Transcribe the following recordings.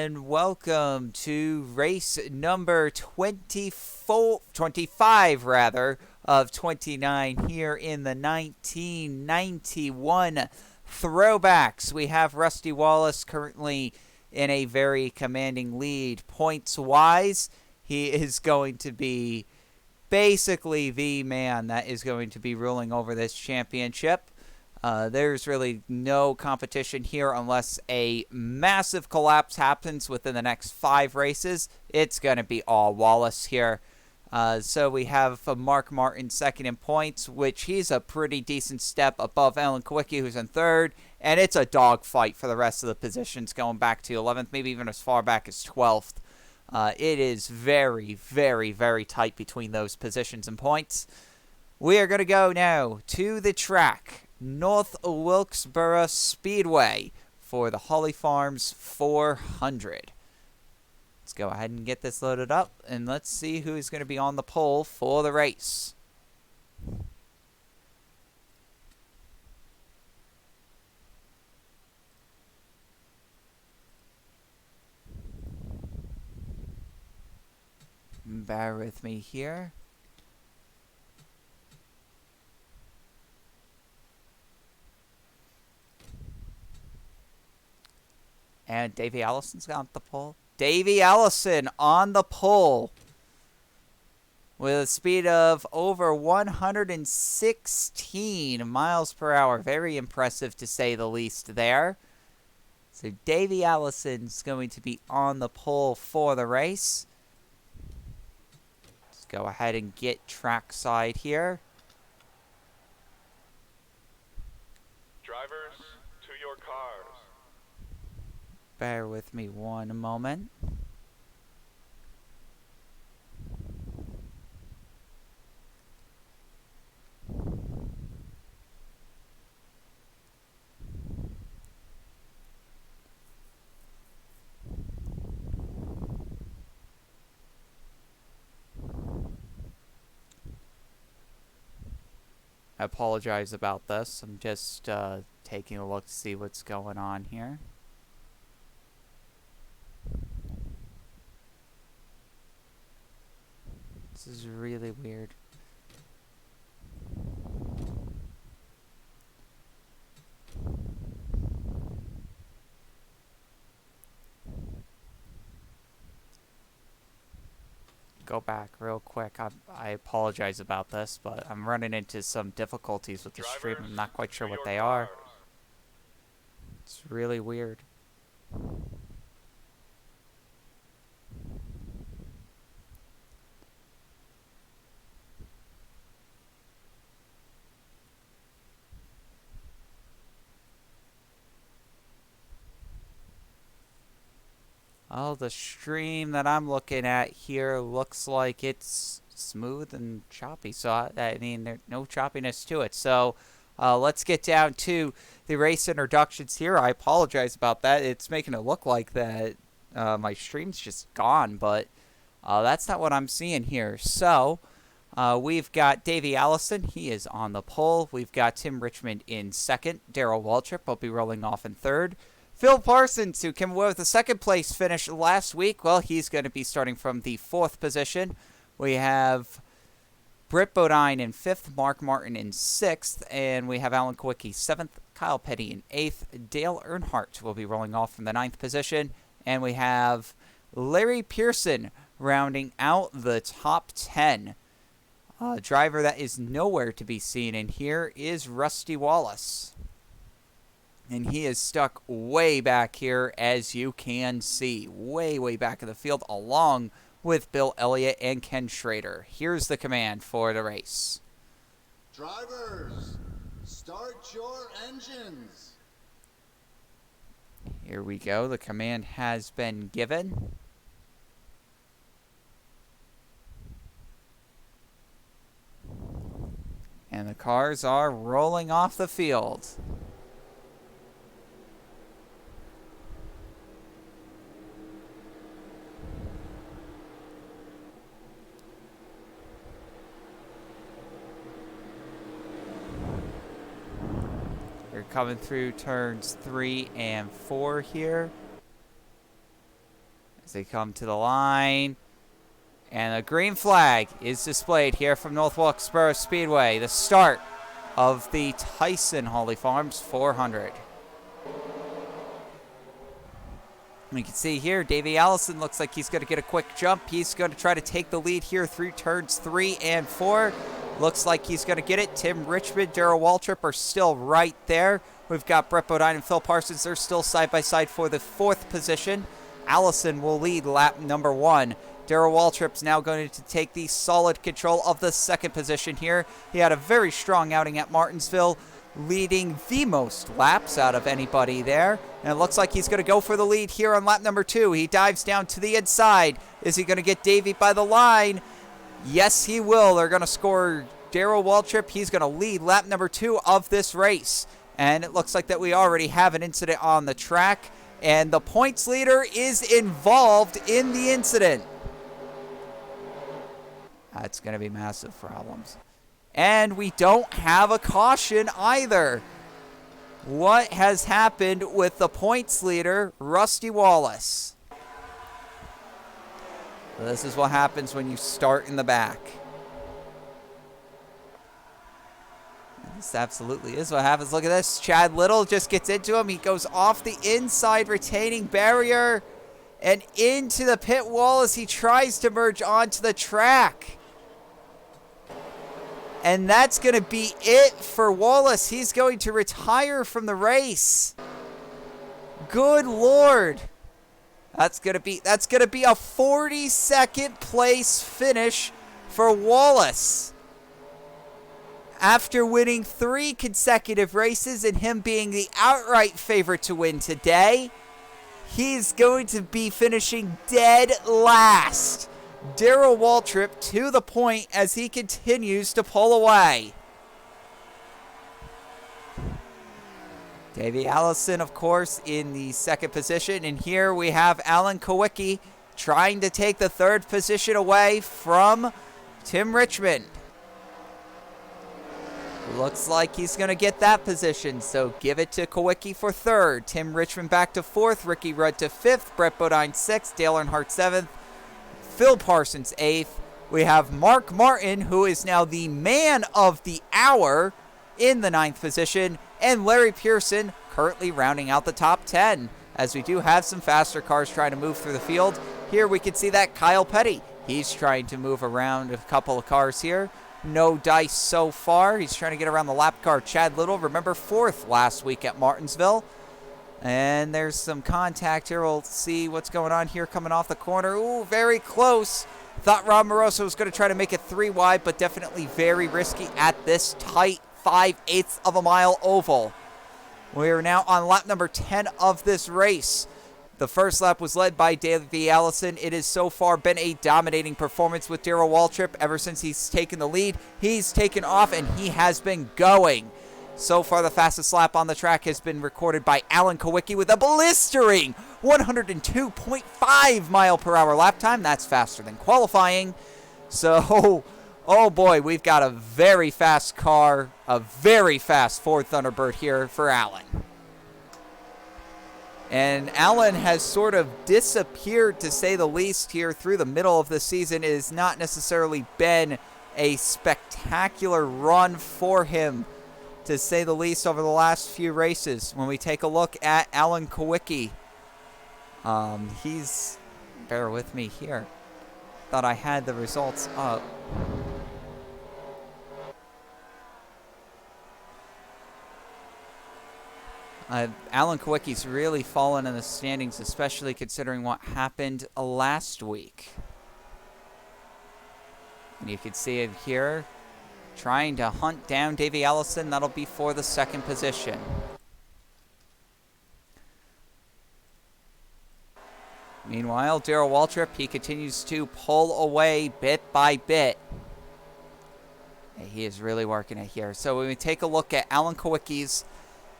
and welcome to race number 25 rather, of 29 here in the 1991 Throwbacks. We have Rusty Wallace currently in a very commanding lead. Points-wise, he is going to be basically the man that is going to be ruling over this championship. There's really no competition here unless a massive collapse happens within the next 5 races. It's going to be all Wallace here. So we have Mark Martin second in points, which he's a pretty decent step above Alan Kowicki, who's in third. And it's a dogfight for the rest of the positions going back to 11th, maybe even as far back as 12th. It is very, very, very tight between those positions and points. We are going to go now to the track. North Wilkesboro Speedway for the Holly Farms 400. Let's go ahead and get this loaded up, and let's see who's going to be on the pole for the race. Bear with me here. And Davey Allison's on the pole. Davey Allison on the pole with a speed of over 116 miles per hour. Very impressive to say the least there. So Davey Allison's going to be on the pole for the race. Let's go ahead and get trackside here. Drivers, to your cars. Bear with me one moment. I apologize about this. I'm just taking a look to see what's going on here. This is really weird. Go back real quick. I apologize about this, but I'm running into some difficulties with the stream. I'm not quite sure what they are. It's really weird. Oh, the stream that I'm looking at here looks like it's smooth and choppy. So, I mean, there's no choppiness to it. So, let's get down to the race introductions here. I apologize about that. It's making it look like that my stream's just gone, but that's not what I'm seeing here. So, we've got Davey Allison. He is on the pole. We've got Tim Richmond in second. Darrell Waltrip will be rolling off in third. Phil Parsons, who came away with a second place finish last week, well, he's going to be starting from the 4th position. We have Britt Bodine in 5th, Mark Martin in 6th, and we have Alan Kowicki 7th, Kyle Petty in 8th. Dale Earnhardt will be rolling off from the 9th position, and we have Larry Pearson rounding out the top 10. A driver that is nowhere to be seen in here is Rusty Wallace. And he is stuck way back here, as you can see. Way, way back in the field, along with Bill Elliott and Ken Schrader. Here's the command for the race. Drivers, start your engines. Here we go. The command has been given. And the cars are rolling off the field. Coming through turns 3 and 4 here. they come to the line. And a green flag is displayed here from North Wilkesboro Speedway. The start of the Tyson Holly Farms 400. We can see here, Davey Allison looks like he's going to get a quick jump. He's going to try to take the lead here through turns 3 and 4. Looks like he's going to get it. Tim Richmond, Darrell Waltrip are still right there. We've got Brett Bodine and Phil Parsons. They're still side by side for the 4th position. Allison will lead lap number 1. Darrell Waltrip's now going to take the solid control of the 2nd position here. He had a very strong outing at Martinsville, leading the most laps out of anybody there. And it looks like he's going to go for the lead here on lap number 2. He dives down to the inside. Is he going to get Davey by the line? Yes, he will. They're going to score Darrell Waltrip. He's going to lead lap number 2 of this race. And it looks like that we already have an incident on the track. And the points leader is involved in the incident. That's going to be massive problems. And we don't have a caution either. What has happened with the points leader, Rusty Wallace? This is what happens when you start in the back. This absolutely is what happens. Look at this. Chad Little just gets into him. He goes off the inside retaining barrier and into the pit wall as he tries to merge onto the track. And that's going to be it for Wallace. He's going to retire from the race. Good Lord. That's going to be a 42nd place finish for Wallace. After winning 3 consecutive races and him being the outright favorite to win today, he's going to be finishing dead last. Darrell Waltrip to the point as he continues to pull away. Davey Allison, of course, in the 2nd position. And here we have Alan Kowicki trying to take the 3rd position away from Tim Richmond. Looks like he's going to get that position, so give it to Kowicki for 3rd. Tim Richmond back to 4th. Ricky Rudd to 5th. Brett Bodine 6th. Dale Earnhardt 7th. Phil Parsons 8th. We have Mark Martin, who is now the man of the hour, in the 9th position. And Larry Pearson currently rounding out the top 10, as we do have some faster cars trying to move through the field. Here we can see that Kyle Petty. He's trying to move around a couple of cars here. No dice so far. He's trying to get around the lap car. Chad Little, remember, 4th last week at Martinsville. And there's some contact here. We'll see what's going on here coming off the corner. Ooh, very close. Thought Rob Moroso was going to try to make it 3 wide, but definitely very risky at this tight 5/8 of a mile oval. We are now on lap number 10 of this race. The first lap was led by Davey Allison. It has so far been a dominating performance with Darrell Waltrip. Ever since he's taken the lead, he's taken off and he has been going. So far, the fastest lap on the track has been recorded by Alan Kowicki with a blistering 102.5 mile per hour lap time. That's faster than qualifying. So, oh boy, we've got a very fast car, a very fast Ford Thunderbird here for Alan. And Allen has sort of disappeared, to say the least, here through the middle of the season. It has not necessarily been a spectacular run for him, to say the least, over the last few races. When we take a look at Alan Kowicki, he's, bear with me here, thought I had the results up. Alan Kowicki's really fallen in the standings, especially considering what happened last week. And you can see it here, trying to hunt down Davey Allison. That'll be for the 2nd position. Meanwhile, Darrell Waltrip, he continues to pull away bit by bit. He is really working it here. So when we take a look at Alan Kowicki's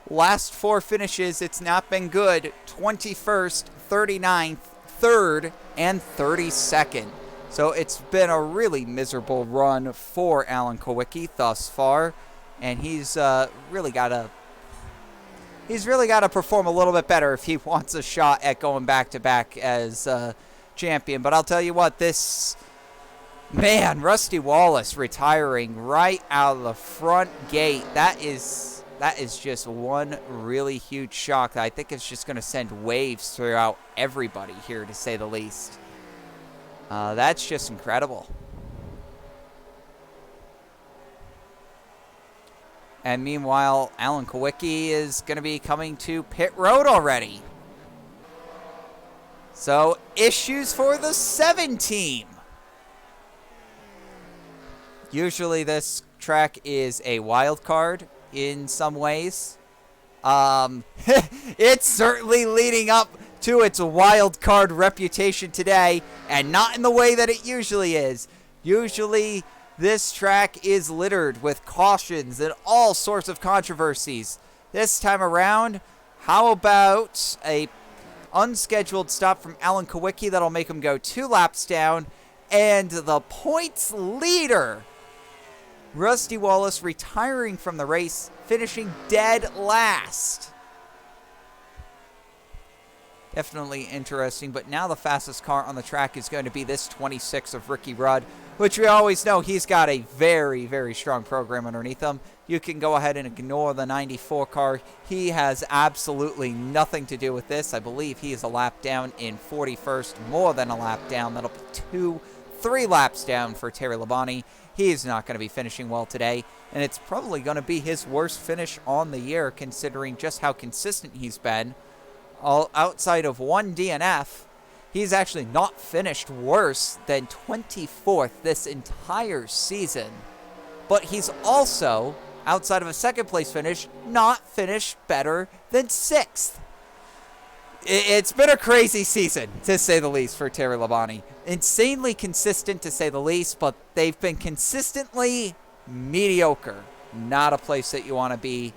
last 4 finishes, it's not been good. 21st, 39th, 3rd, and 32nd. So it's been a really miserable run for Alan Kowicki thus far. And he's really got to perform a little bit better if he wants a shot at going back-to-back as champion. But I'll tell you what, man, Rusty Wallace retiring right out of the front gate. That is just one really huge shock that I think it's just going to send waves throughout everybody here, to say the least. That's just incredible. And meanwhile, Alan Kowicki is going to be coming to pit road already. So, issues for the 7 team. Usually this track is a wild card in some ways. It's certainly leading up to its wild card reputation today, and not in the way that it usually is. Usually this track is littered with cautions and all sorts of controversies. This time around, how about a unscheduled stop from Alan Kowicki that'll make him go 2 laps down, and the points leader, Rusty Wallace, retiring from the race, finishing dead last. Definitely interesting, but now the fastest car on the track is going to be this 26 of Ricky Rudd, which we always know he's got a very, very strong program underneath him. You can go ahead and ignore the 94 car. He has absolutely nothing to do with this. I believe he is a lap down in 41st, more than a lap down. That'll be 3 laps down for Terry Labonte. He is not going to be finishing well today, and it's probably going to be his worst finish on the year, considering just how consistent he's been. All outside of one DNF, he's actually not finished worse than 24th this entire season. But he's also, outside of a second place finish, not finished better than 6th. It's been a crazy season, to say the least, for Terry Labonte. Insanely consistent, to say the least, but they've been consistently mediocre. Not a place that you want to be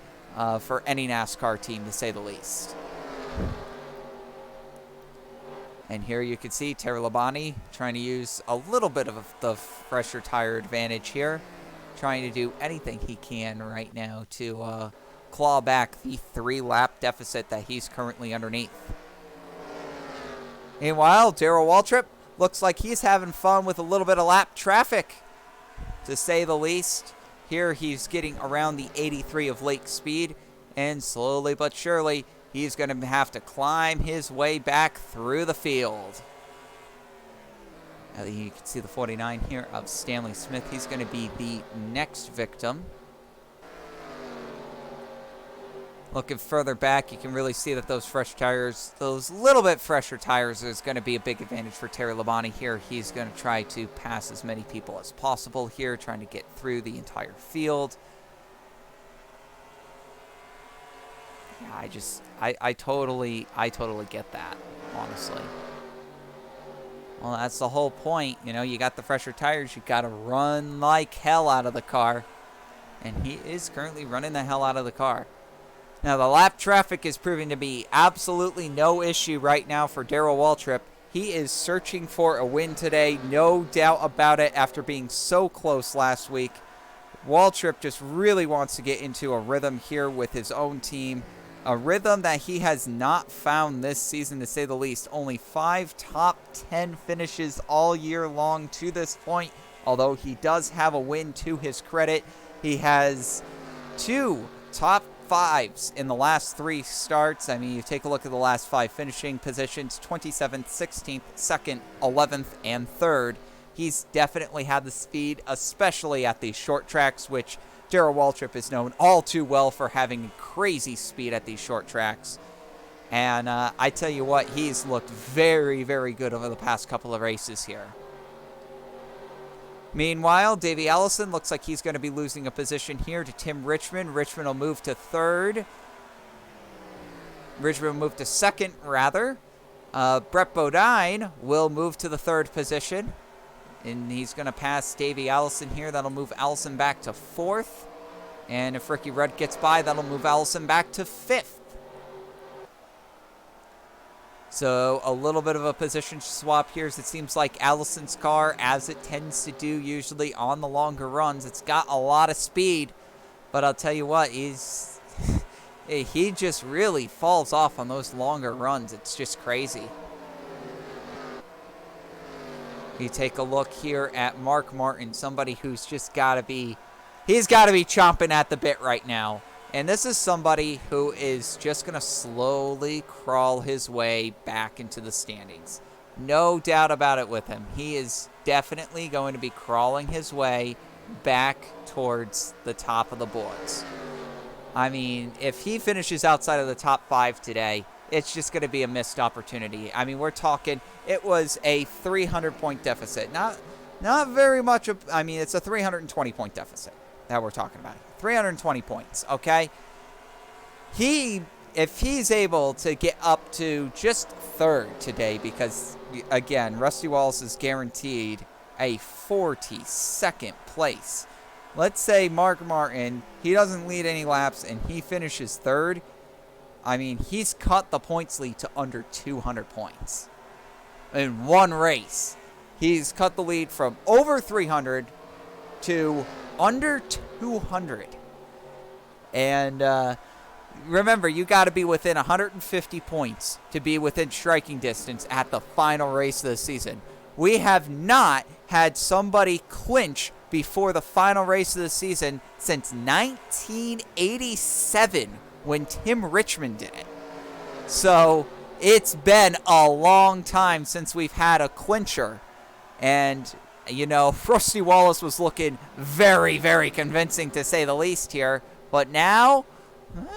for any NASCAR team, to say the least. And here you can see Terry Labonte trying to use a little bit of the fresher tire advantage here. Trying to do anything he can right now to claw back the 3-lap deficit that he's currently underneath. Meanwhile, Darrell Waltrip looks like he's having fun with a little bit of lap traffic, to say the least. Here he's getting around the 83 of Lake Speed, and slowly but surely, he's going to have to climb his way back through the field. Now you can see the 49 here of Stanley Smith. He's going to be the next victim. Looking further back, you can really see that those fresh tires, those little bit fresher tires, is going to be a big advantage for Terry Labonte here. He's going to try to pass as many people as possible here, trying to get through the entire field. Yeah, I totally get that, honestly. Well, that's the whole point. You know, you got the fresher tires, you got to run like hell out of the car. And he is currently running the hell out of the car. Now, the lap traffic is proving to be absolutely no issue right now for Darrell Waltrip. He is searching for a win today, no doubt about it, after being so close last week. Waltrip just really wants to get into a rhythm here with his own team. A rhythm that he has not found this season, to say the least. Only 5 top 10 finishes all year long to this point. Although he does have a win to his credit. He has 2 top 5s in the last 3 starts. I mean, you take a look at the last 5 finishing positions. 27th, 16th, 2nd, 11th, and 3rd. He's definitely had the speed, especially at these short tracks, which Darrell Waltrip is known all too well for having crazy speed at these short tracks. And I tell you what, he's looked very, very good over the past couple of races here. Meanwhile, Davey Allison looks like he's going to be losing a position here to Tim Richmond. Richmond will move to 3rd. Richmond will move to 2nd, rather. Brett Bodine will move to the 3rd position. And he's going to pass Davey Allison here. That'll move Allison back to 4th. And if Ricky Rudd gets by, that'll move Allison back to 5th. So a little bit of a position swap here, as it seems like Allison's car, as it tends to do usually on the longer runs, it's got a lot of speed. But I'll tell you what, he just really falls off on those longer runs. It's just crazy. You take a look here at Mark Martin, somebody who's just got to be, he's got to be chomping at the bit right now. And this is somebody who is just going to slowly crawl his way back into the standings. No doubt about it with him. He is definitely going to be crawling his way back towards the top of the boards. I mean, if he finishes outside of the top 5 today, it's just going to be a missed opportunity. I mean, we're talking, it was a 300-point deficit. Not very much. I mean, it's a 320-point deficit that we're talking about. 320 points, okay? If he's able to get up to just 3rd today, because, again, Rusty Wallace is guaranteed a 42nd place. Let's say Mark Martin, he doesn't lead any laps and he finishes 3rd. I mean, he's cut the points lead to under 200 points in one race. He's cut the lead from over 300 to under 200. And remember, you got to be within 150 points to be within striking distance at the final race of the season. We have not had somebody clinch before the final race of the season since 1987 when Tim Richmond did it. So it's been a long time since we've had a clincher. And, you know, Rusty Wallace was looking very, very convincing to say the least here. But now, maybe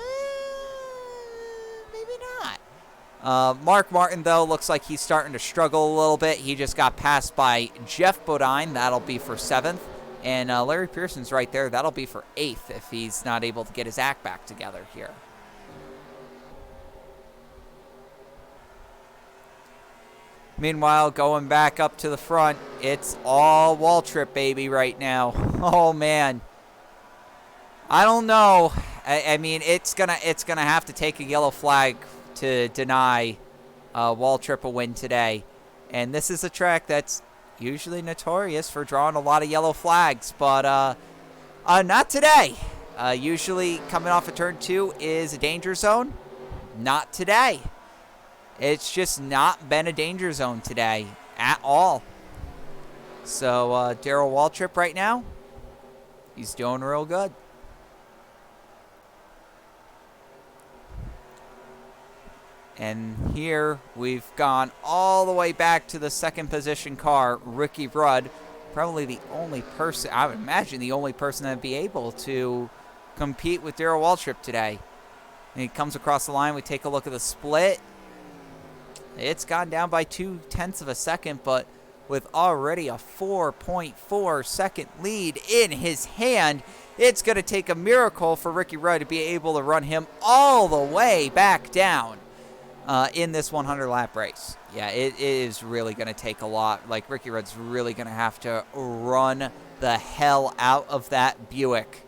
not. Mark Martin, though, looks like he's starting to struggle a little bit. He just got passed by Jeff Bodine. That'll be for 7th. And Larry Pearson's right there. That'll be for 8th if he's not able to get his act back together here. Meanwhile, going back up to the front, it's all Waltrip, baby, right now. Oh, man. I don't know. I mean, it's gonna have to take a yellow flag to deny Waltrip a win today. And this is a track that's usually notorious for drawing a lot of yellow flags, but not today. Usually coming off of turn 2 is a danger zone. Not today. It's just not been a danger zone today at all. So Darrell Waltrip right now, he's doing real good. And here we've gone all the way back to the 2nd position car, Ricky Rudd. Probably the only person, I would imagine the only person that would be able to compete with Darrell Waltrip today. And he comes across the line. We take a look at the split. It's gone down by 0.2 of a second, but with already a 4.4 second lead in his hand, it's going to take a miracle for Ricky Rudd to be able to run him all the way back down in this 100-lap race. Yeah, it is really going to take a lot. Like, Ricky Rudd's really going to have to run the hell out of that Buick.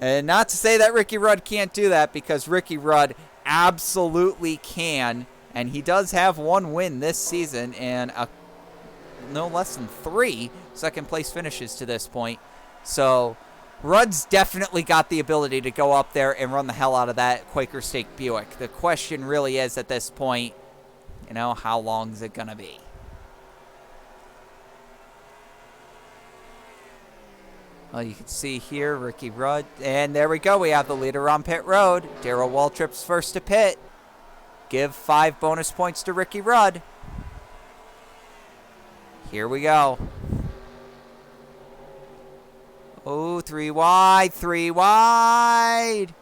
And not to say that Ricky Rudd can't do that, because Ricky Rudd absolutely can. And he does have 1 win this season and no less than 3 second-place finishes to this point. So Rudd's definitely got the ability to go up there and run the hell out of that Quaker Stake Buick. The question really is at this point, you know, how long is it going to be? Well, you can see here, Ricky Rudd. And there we go. We have the leader on pit road. Darrell Waltrip's first to pit. Give 5 bonus points to Ricky Rudd. Here we go. Oh, 3 wide, 3 wide.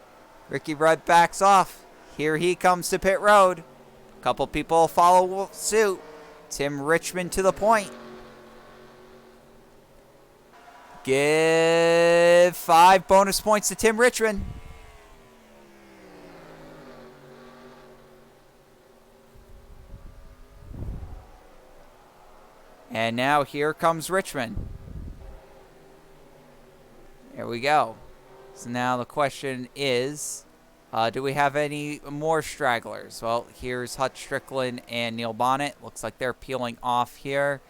Ricky Rudd backs off. Here he comes to pit road. A couple people follow suit. Tim Richmond to the point. Give 5 bonus points to Tim Richmond. And now here comes Richmond. There we go. So now the question is, do we have any more stragglers? Well, here's Hutch Strickland and Neil Bonnet. Looks like they're peeling off here.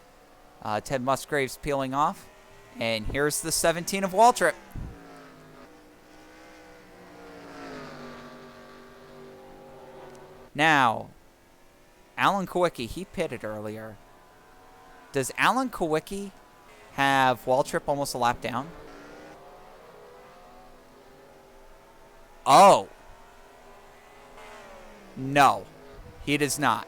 Ted Musgrave's peeling off. And here's the 17 of Waltrip. Now, Alan Kowicki, he pitted earlier. Does Alan Kowicki have Waltrip almost a lap down? Oh. No, he does not.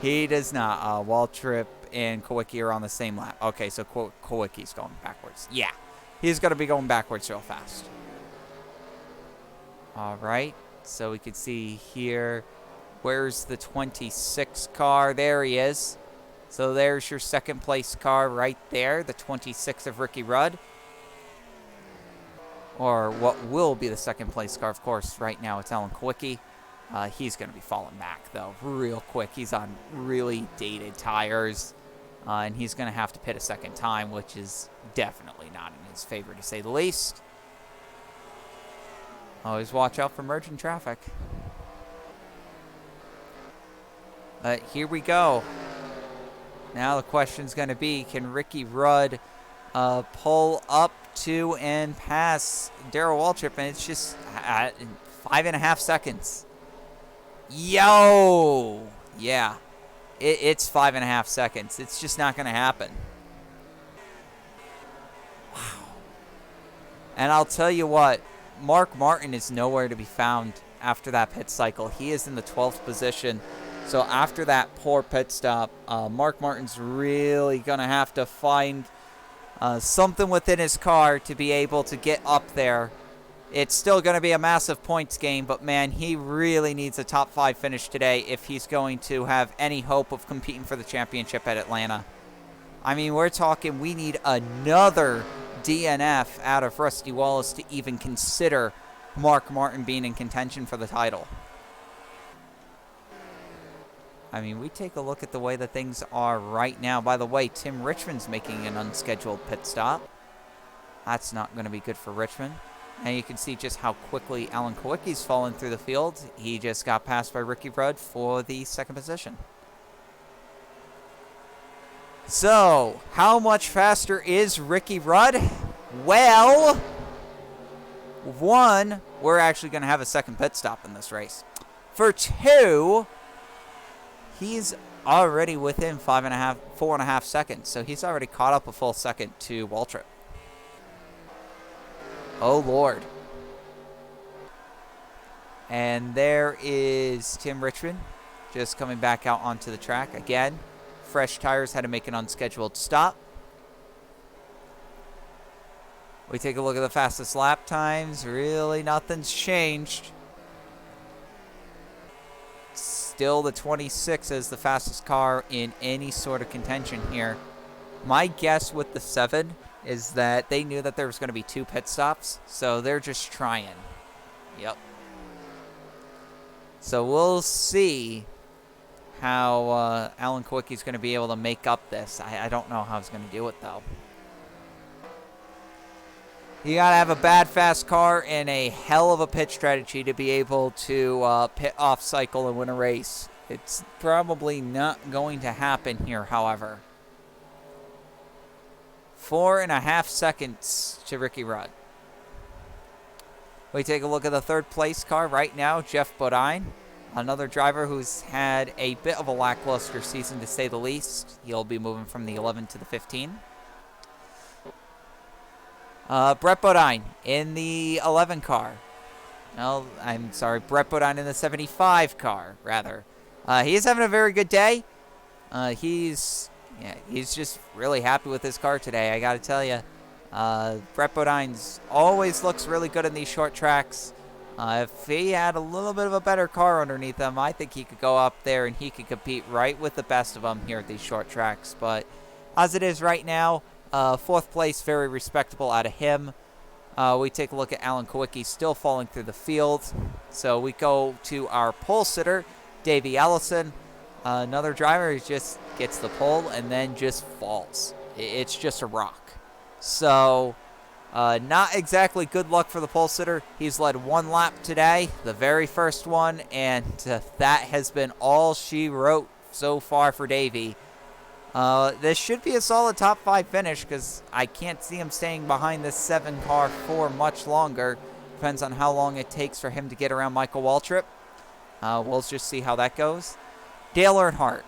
He does not. Waltrip and Kowicki are on the same lap. Okay, so Kowicki's going backwards. Yeah, he's going to be going backwards real fast. All right, so we can see here, where's the 26 car? There he is. So there's your second place car right there, the 26 of Ricky Rudd. Or what will be the second place car, of course. Right now it's Alan Kowicki. He's going to be falling back, though, real quick. He's on really dated tires, and he's going to have to pit a second time, which is definitely not in his favor, to say the least. Always watch out for merging traffic. Here we go. Now the question's going to be, can Ricky Rudd pull up to and pass Darrell Waltrip? And it's just 5.5 seconds. Yo! Yeah. It's 5.5 seconds. It's just not going to happen. Wow. And I'll tell you what, Mark Martin is nowhere to be found after that pit cycle. He is in the 12th position. So after that poor pit stop, Mark Martin's really going to have to find something within his car to be able to get up there. It's still going to be a massive points game, but man, he really needs a top 5 finish today if he's going to have any hope of competing for the championship at Atlanta. I mean, we're talking we need another DNF out of Rusty Wallace to even consider Mark Martin being in contention for the title. I mean, we take a look at the way that things are right now. By the way, Tim Richmond's making an unscheduled pit stop. That's not going to be good for Richmond. And you can see just how quickly Alan Kowicki's fallen through the field. He just got passed by Ricky Rudd for the second position. So, how much faster is Ricky Rudd? Well, 1, we're actually going to have a second pit stop in this race. For 2, he's already within 4.5 seconds. So he's already caught up a full second to Waltrip. Oh, Lord. And there is Tim Richmond just coming back out onto the track. Again, fresh tires, had to make an unscheduled stop. We take a look at the fastest lap times. Really, nothing's changed. Still the 26 is the fastest car in any sort of contention here. My guess with the 7 is that they knew that there was going to be 2 pit stops, so they're just trying. Yep. So we'll see how Alan Kowicki's going to be able to make up this. I don't know how he's going to do it, though. You got to have a bad, fast car and a hell of a pit strategy to be able to pit off cycle and win a race. It's probably not going to happen here, however. 4.5 seconds to Ricky Rudd. We take a look at the third place car right now, Jeff Bodine. Another driver who's had a bit of a lackluster season, to say the least. He'll be moving from the 11 to the 15. Brett Bodine in the 11 car. No, I'm sorry, Brett Bodine in the 75 car, rather. He is having a very good day. He's just really happy with his car today, I got to tell you. Brett Bodine's always looks really good in these short tracks. If he had a little bit of a better car underneath him, I think he could go up there and he could compete right with the best of them here at these short tracks. But as it is right now, 4th place, very respectable out of him. We take a look at Alan Kowicki still falling through the field. So we go to our pole sitter, Davey Ellison. Another driver who just gets the pole and then just falls. It's just a rock. So, not exactly good luck for the pole sitter. He's led 1 lap today, the very first one, and that has been all she wrote so far for Davey. This should be a solid top 5 finish because I can't see him staying behind this 7 car for much longer. Depends on how long it takes for him to get around Michael Waltrip. We'll just see how that goes. Dale Earnhardt.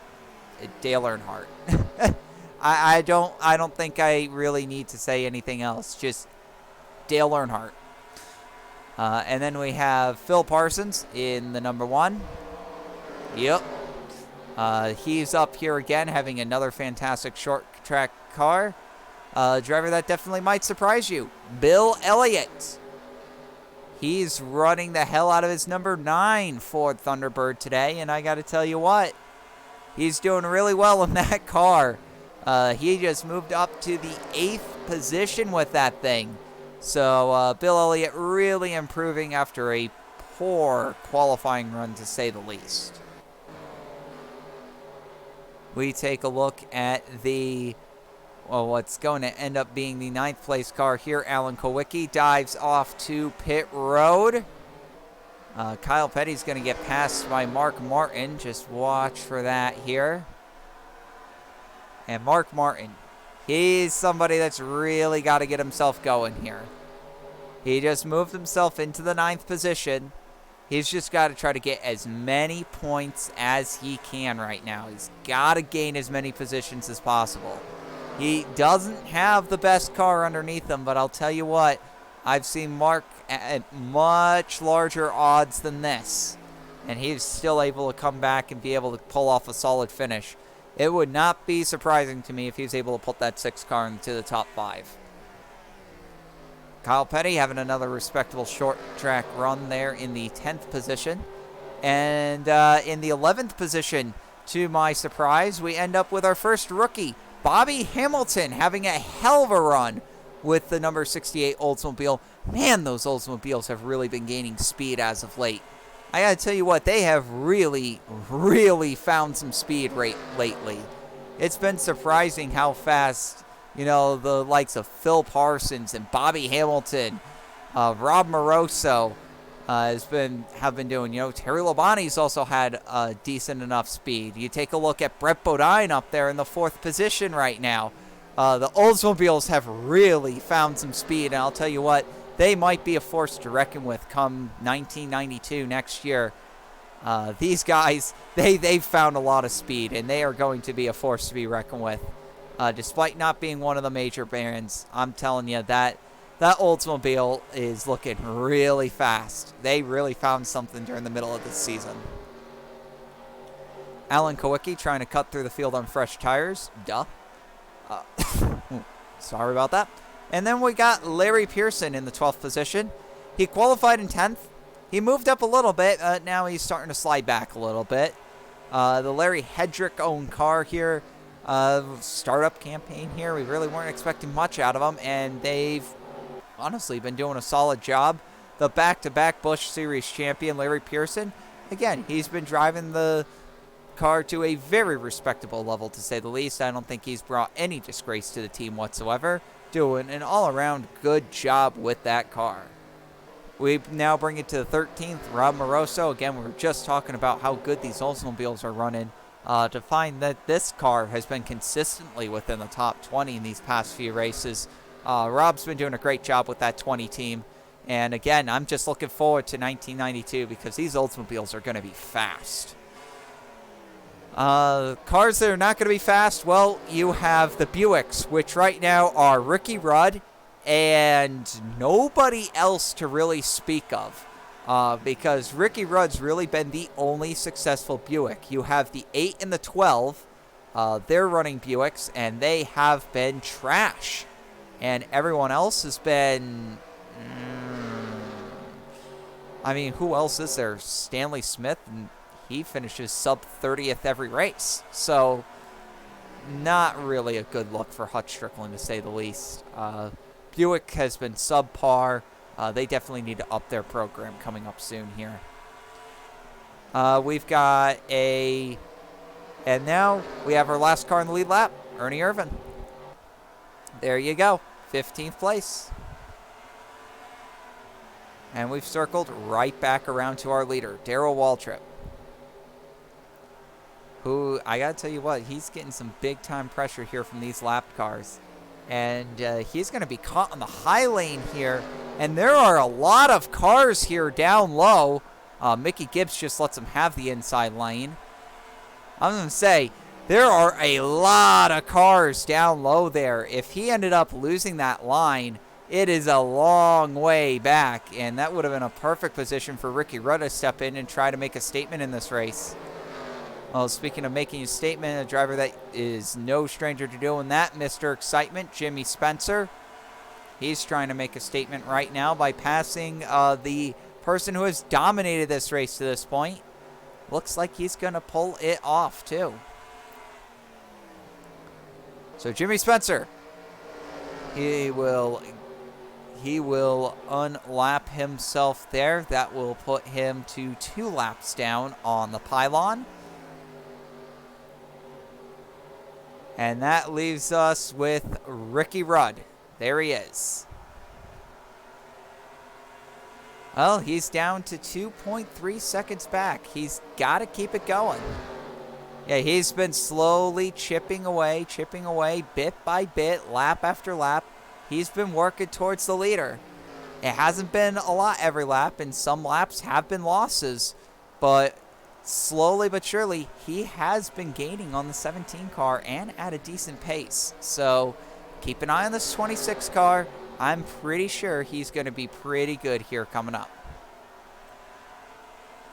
I don't think I really need to say anything else. Just Dale Earnhardt. And then we have Phil Parsons in the number 1. Yep. He's up here again, having another fantastic short track car. Driver that definitely might surprise you, Bill Elliott. He's running the hell out of his number 9 Ford Thunderbird today, and I got to tell you what, he's doing really well in that car. He just moved up to the 8th position with that thing. So Bill Elliott really improving after a poor qualifying run, to say the least. We take a look at what's going to end up being the 9th place car here. Alan Kowicki dives off to pit road. Kyle Petty's going to get passed by Mark Martin. Just watch for that here. And Mark Martin, he's somebody that's really got to get himself going here. He just moved himself into the 9th position. He's just got to try to get as many points as he can right now. He's got to gain as many positions as possible. He doesn't have the best car underneath him, but I'll tell you what, I've seen Mark at much larger odds than this, and he's still able to come back and be able to pull off a solid finish. It would not be surprising to me if he was able to put that 6 car into the top 5. Kyle Petty having another respectable short track run there in the 10th position. And in the 11th position, to my surprise, we end up with our first rookie, Bobby Hamilton, having a hell of a run with the number 68 Oldsmobile. Man, those Oldsmobiles have really been gaining speed as of late. I gotta tell you what, they have really, really found some speed lately. It's been surprising how fast, the likes of Phil Parsons and Bobby Hamilton, Rob Moroso have been doing. Terry Labonte's also had decent enough speed. You take a look at Brett Bodine up there in the 4th position right now. The Oldsmobiles have really found some speed, and I'll tell you what, they might be a force to reckon with come 1992 next year. These guys, they've found a lot of speed, and they are going to be a force to be reckoned with. Despite not being one of the major brands, I'm telling you that Oldsmobile is looking really fast. They really found something during the middle of this season. Alan Kowicki trying to cut through the field on fresh tires. Duh. Sorry about that. And then we got Larry Pearson in the 12th position. He qualified in 10th. He moved up a little bit. Now he's starting to slide back a little bit. The Larry Hedrick-owned car here. Startup campaign here. We really weren't expecting much out of them, and they've honestly been doing a solid job. The back-to-back Busch Series champion, Larry Pearson, again, he's been driving the car to a very respectable level, to say the least. I don't think he's brought any disgrace to the team whatsoever, doing an all-around good job with that car. We now bring it to the 13th, Rob Moroso. Again, we were just talking about how good these Oldsmobiles are running. To find that this car has been consistently within the top 20 in these past few races. Rob's been doing a great job with that 20 team. And again, I'm just looking forward to 1992 because these Oldsmobiles are going to be fast. Cars that are not going to be fast, well, you have the Buicks, which right now are Ricky Rudd and nobody else to really speak of. Because Ricky Rudd's really been the only successful Buick. You have the 8 and the 12. They're running Buicks, and they have been trash. And everyone else has been... who else is there? Stanley Smith, and he finishes sub-30th every race. So, not really a good look for Hutch Strickland, to say the least. Buick has been subpar. They definitely need to up their program coming up soon here. We've got and now we have our last car in the lead lap, Ernie Irvan. There you go, 15th place. And we've circled right back around to our leader, Darrell Waltrip. Who, I gotta tell you what, he's getting some big time pressure here from these lap cars. And he's going to be caught on the high lane here. And there are a lot of cars here down low. Mickey Gibbs just lets him have the inside lane. I'm going to say, There are a lot of cars down low there. If he ended up losing that line, it is a long way back, and that would have been a perfect position for Ricky Rudd to step in and try to make a statement in this race. Well, speaking of making a statement, a driver that is no stranger to doing that, Mr. Excitement, Jimmy Spencer. He's trying to make a statement right now by passing the person who has dominated this race to this point. Looks like he's going to pull it off, too. So Jimmy Spencer, he will unlap himself there. That will put him to 2 laps down on the pylon. And that leaves us with Ricky Rudd. There he is. Well, he's down to 2.3 seconds back. He's got to keep it going. Yeah, he's been slowly chipping away bit by bit, lap after lap. He's been working towards the leader. It hasn't been a lot every lap, and some laps have been losses, but slowly but surely, he has been gaining on the 17 car and at a decent pace. So keep an eye on this 26 car. I'm pretty sure he's going to be pretty good here coming up.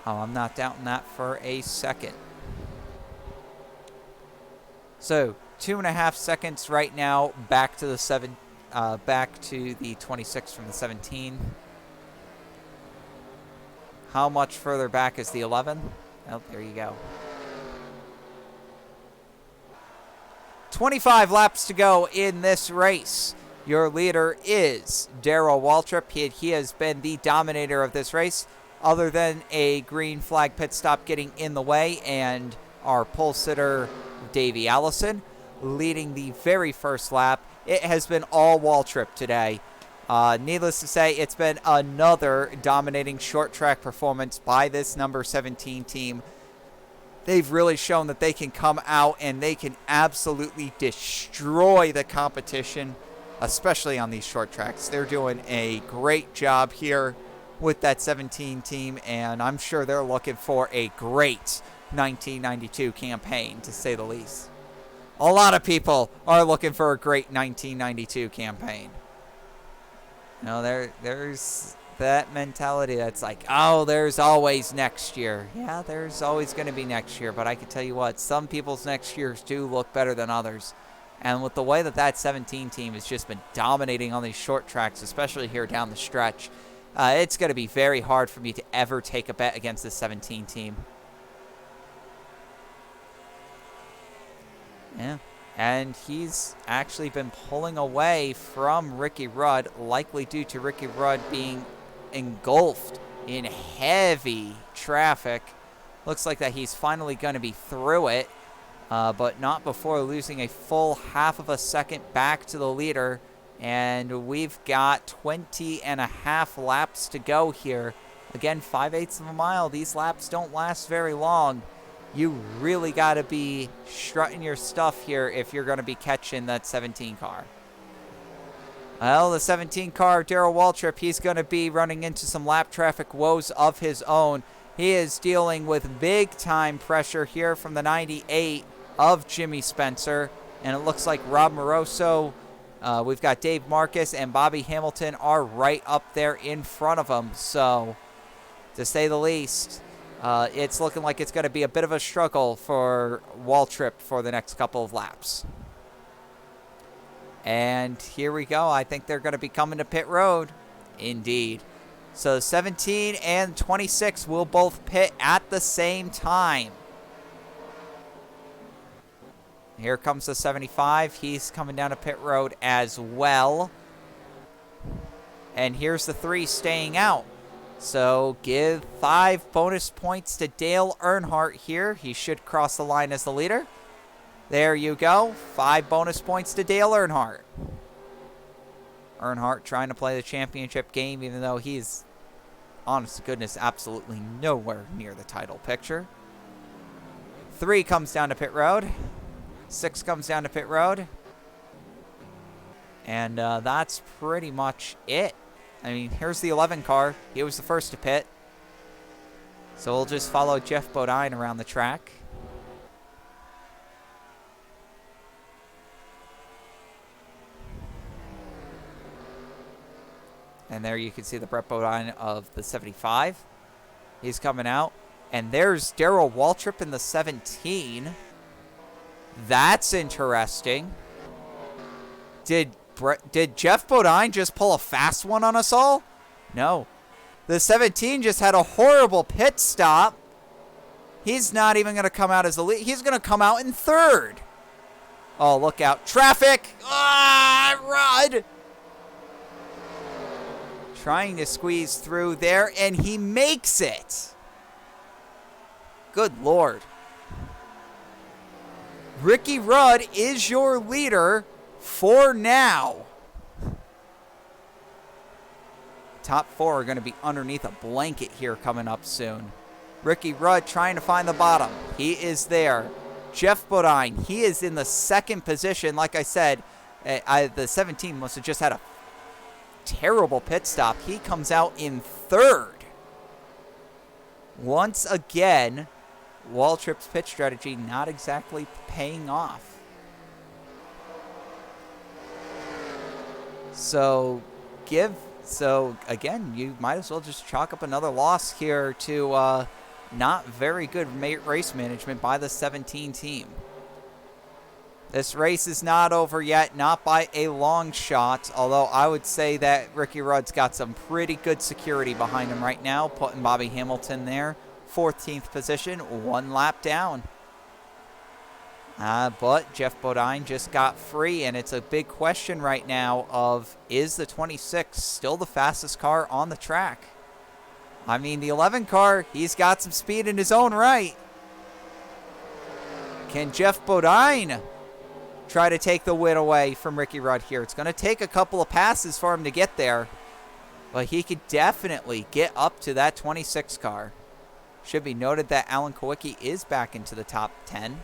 Oh, I'm not doubting that for a second. So 2.5 seconds right now, back to the 26 from the 17. How much further back is the 11? Oh, there you go. 25 laps to go in this race. Your leader is Darrell Waltrip. He has been the dominator of this race, other than a green flag pit stop getting in the way, and our pole sitter Davey Allison leading the very first lap. It has been all Waltrip today. Needless to say, it's been another dominating short track performance by this number 17 team. They've really shown that they can come out and they can absolutely destroy the competition, especially on these short tracks. They're doing a great job here with that 17 team, and I'm sure they're looking for a great 1992 campaign, to say the least. A lot of people are looking for a great 1992 campaign. You know, there's that mentality that's like, oh, there's always next year. Yeah, there's always going to be next year, but I can tell you what, some people's next years do look better than others. And with the way that 17 team has just been dominating on these short tracks, especially here down the stretch, it's going to be very hard for me to ever take a bet against this 17 team. Yeah, and he's actually been pulling away from Ricky Rudd, likely due to Ricky Rudd being engulfed in heavy traffic. Looks like that he's finally going to be through it, but not before losing a full half of a second back to the leader. And we've got 20.5 laps to go here. Again, 5/8 of a mile. These laps don't last very long. You really got to be strutting your stuff here if you're going to be catching that 17 car. Well, the 17 car, Darrell Waltrip, he's going to be running into some lap traffic woes of his own. He is dealing with big-time pressure here from the 98 of Jimmy Spencer. And it looks like Rob Moroso, we've got Dave Marcus, and Bobby Hamilton are right up there in front of him. So, to say the least, it's looking like it's going to be a bit of a struggle for Waltrip for the next couple of laps. And here we go. I think they're going to be coming to pit road. Indeed. So 17 and 26 will both pit at the same time. Here comes the 75. He's coming down to pit road as well. And here's the 3 staying out. So give 5 bonus points to Dale Earnhardt here. He should cross the line as the leader. There you go. 5 bonus points to Dale Earnhardt. Earnhardt trying to play the championship game, even though he's, honest to goodness, absolutely nowhere near the title picture. 3 comes down to pit road. 6 comes down to pit road. And that's pretty much it. I mean, here's the 11 car. He was the first to pit. So we'll just follow Jeff Bodine around the track. And there you can see the Brett Bodine of the 75. He's coming out. And there's Darrell Waltrip in the 17. That's interesting. Did Jeff Bodine just pull a fast one on us all? No. The 17 just had a horrible pit stop. He's not even going to come out as the lead. He's going to come out in third. Oh, look out. Traffic! Rud! Trying to squeeze through there, and he makes it. Good Lord. Ricky Rudd is your leader for now. Top 4 are going to be underneath a blanket here coming up soon. Ricky Rudd trying to find the bottom. He is there. Jeff Bodine, he is in the second position. Like I said, the 17 must have just had a terrible pit stop. He comes out in third. Once again, Waltrip's pit strategy not exactly paying off. So again, you might as well just chalk up another loss here to not very good race management by the 17 team. This race is not over yet, not by a long shot, although I would say that Ricky Rudd's got some pretty good security behind him right now, putting Bobby Hamilton there. 14th position, 1 lap down. But Jeff Bodine just got free, and it's a big question right now of, is the 26 still the fastest car on the track? I mean, the 11 car, he's got some speed in his own right. Can Jeff Bodine try to take the win away from Ricky Rudd here? It's going to take a couple of passes for him to get there, but he could definitely get up to that 26 car. Should be noted that Alan Kowicki is back into the top 10.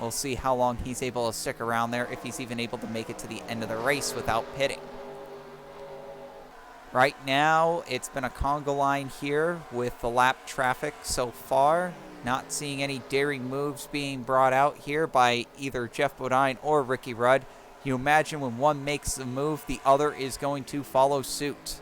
We'll see how long he's able to stick around there, if he's even able to make it to the end of the race without pitting. Right now, it's been a conga line here with the lap traffic so far. Not seeing any daring moves being brought out here by either Jeff Bodine or Ricky Rudd. You imagine when one makes a move, the other is going to follow suit.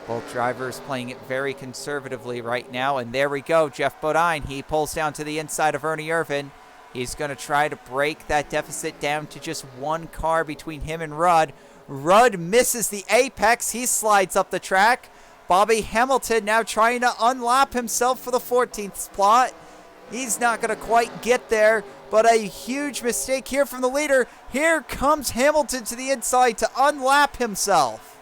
Both drivers playing it very conservatively right now. And there we go. Jeff Bodine, he pulls down to the inside of Ernie Irvin. He's going to try to break that deficit down to just 1 car between him and Rudd. Rudd misses the apex. He slides up the track. Bobby Hamilton now trying to unlap himself for the 14th spot. He's not going to quite get there, but a huge mistake here from the leader. Here comes Hamilton to the inside to unlap himself.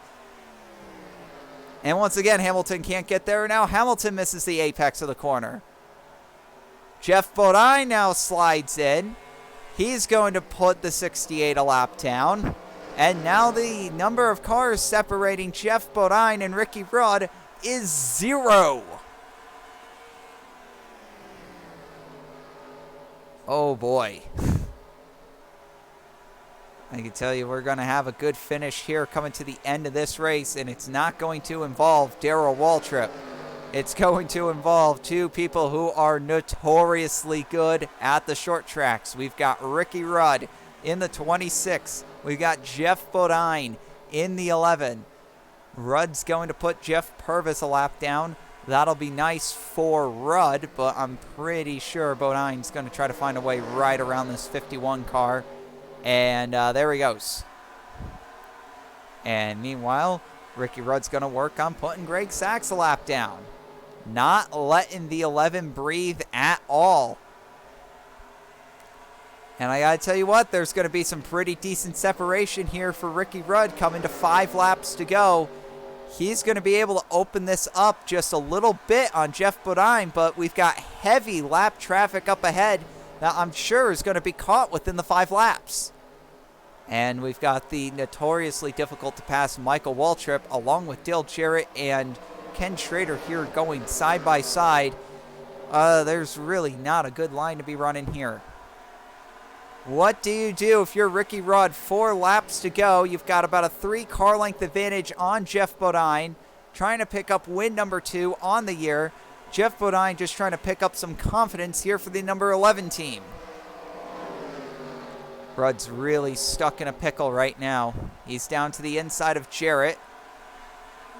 And once again, Hamilton can't get there. Now Hamilton misses the apex of the corner. Jeff Bodine now slides in. He's going to put the 68 a lap down. And now the number of cars separating Jeff Bodine and Ricky Rudd is 0. Oh boy. I can tell you we're going to have a good finish here coming to the end of this race, and it's not going to involve Darrell Waltrip. It's going to involve 2 people who are notoriously good at the short tracks. We've got Ricky Rudd in the 26. We've got Jeff Bodine in the 11. Rudd's going to put Jeff Purvis a lap down. That'll be nice for Rudd, but I'm pretty sure Bodine's going to try to find a way right around this 51 car. And there he goes. And meanwhile, Ricky Rudd's going to work on putting Greg Sachs a lap down. Not letting the 11 breathe at all. And I got to tell you what, there's going to be some pretty decent separation here for Ricky Rudd coming to 5 laps to go. He's going to be able to open this up just a little bit on Jeff Bodine, but we've got heavy lap traffic up ahead that I'm sure is going to be caught within the 5 laps. And we've got the notoriously difficult to pass Michael Waltrip along with Dale Jarrett and Ken Schrader here going side by side. There's really not a good line to be running here. What do you do if you're Ricky Rudd? 4 laps to go. You've got about a 3 car length advantage on Jeff Bodine, trying to pick up win number 2 on the year. Jeff Bodine just trying to pick up some confidence here for the number 11 team. Rudd's really stuck in a pickle right now. He's down to the inside of Jarrett.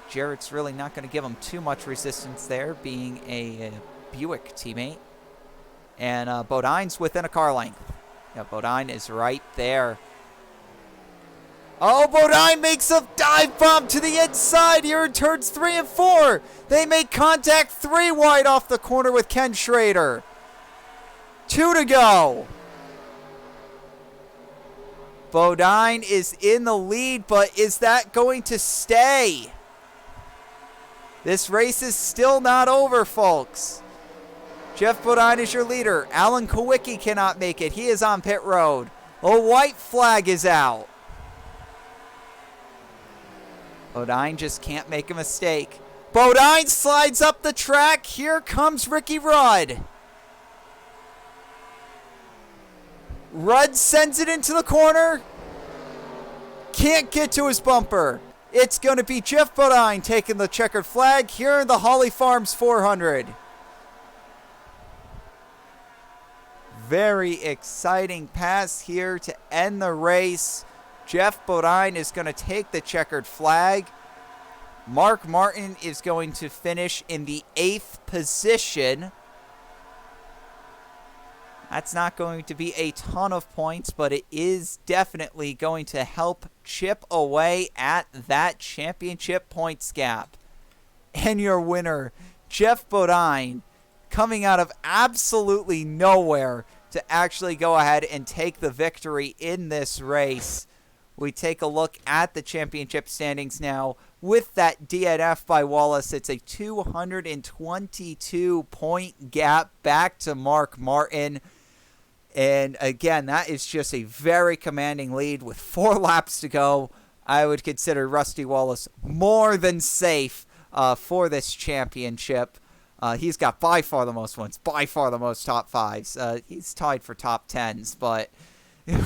Jarrett's really not going to give him too much resistance there, being a Buick teammate. And Bodine's within a car length. Yeah, Bodine is right there. Oh, Bodine makes a dive bomb to the inside here in turns 3 and 4. They make contact 3 wide off the corner with Ken Schrader. 2 to go. Bodine is in the lead, but is that going to stay? This race is still not over, folks. Jeff Bodine is your leader. Alan Kowicki cannot make it. He is on pit road. A white flag is out. Bodine just can't make a mistake. Bodine slides up the track. Here comes Ricky Rudd. Rudd sends it into the corner. Can't get to his bumper. It's going to be Jeff Bodine taking the checkered flag here in the Holly Farms 400. Very exciting pass here to end the race. Jeff Bodine is going to take the checkered flag. Mark Martin is going to finish in the 8th position. That's not going to be a ton of points, but it is definitely going to help chip away at that championship points gap. And your winner, Jeff Bodine, coming out of absolutely nowhere to actually go ahead and take the victory in this race. We take a look at the championship standings now. With that DNF by Wallace, it's a 222-point gap back to Mark Martin. And again, that is just a very commanding lead with 4 laps to go. I would consider Rusty Wallace more than safe for this championship. He's got by far the most wins, by far the most top 5s. He's tied for top 10s, but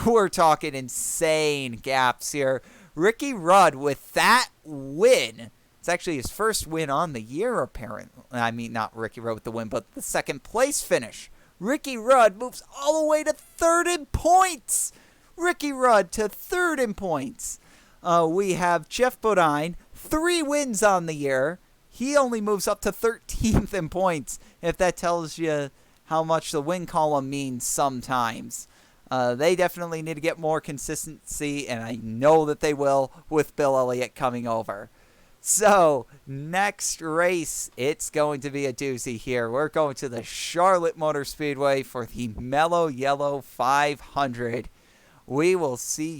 we're talking insane gaps here. Ricky Rudd with that win. It's actually his first win on the year, apparently. I mean, not Ricky Rudd with the win, but the 2nd place finish. Ricky Rudd moves all the way to 3rd in points. Ricky Rudd to 3rd in points. We have Jeff Bodine, 3 wins on the year. He only moves up to 13th in points, if that tells you how much the win column means sometimes. They definitely need to get more consistency, and I know that they will with Bill Elliott coming over. So, next race, it's going to be a doozy here. We're going to the Charlotte Motor Speedway for the Mellow Yellow 500. We will see